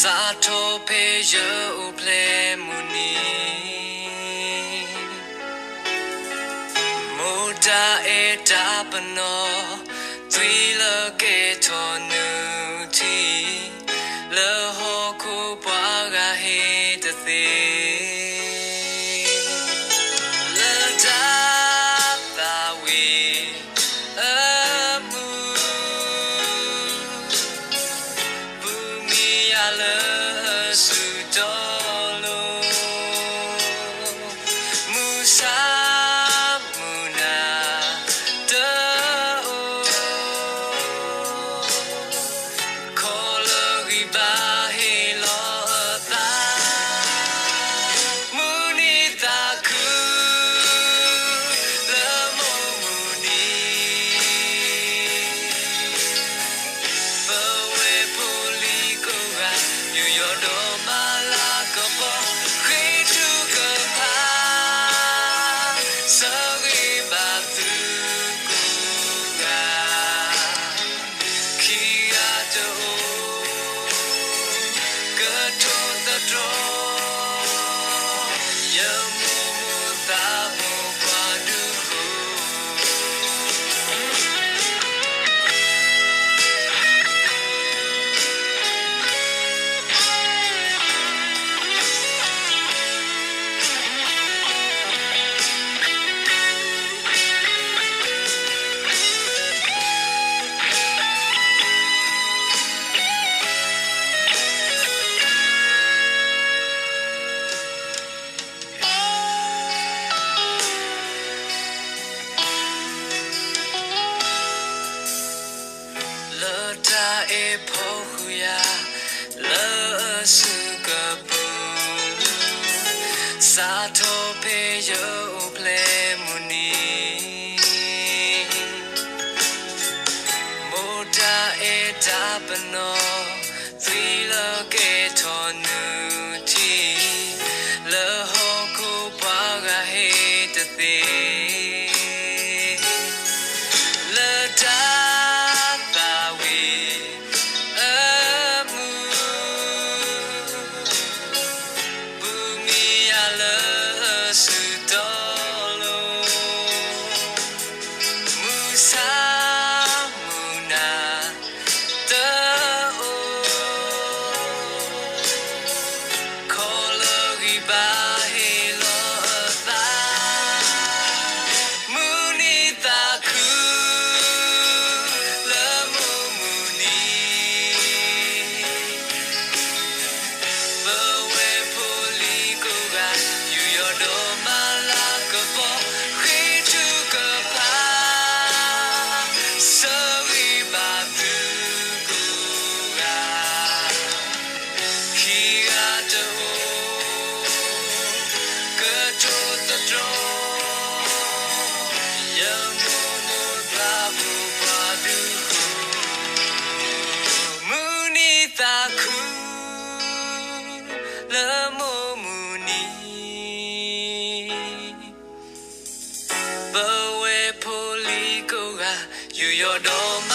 Sato pe yo ple muni Moda eta pano Twila ke tonu ti Le ho ko paga he te the Le da ta we amu Bumi ala su dolo Musa Ta e pohuya la sukabu Sato pe yo ple muni Moda e tapano Twila ke tonu ti Le ho ko paga he te the Le da Your door.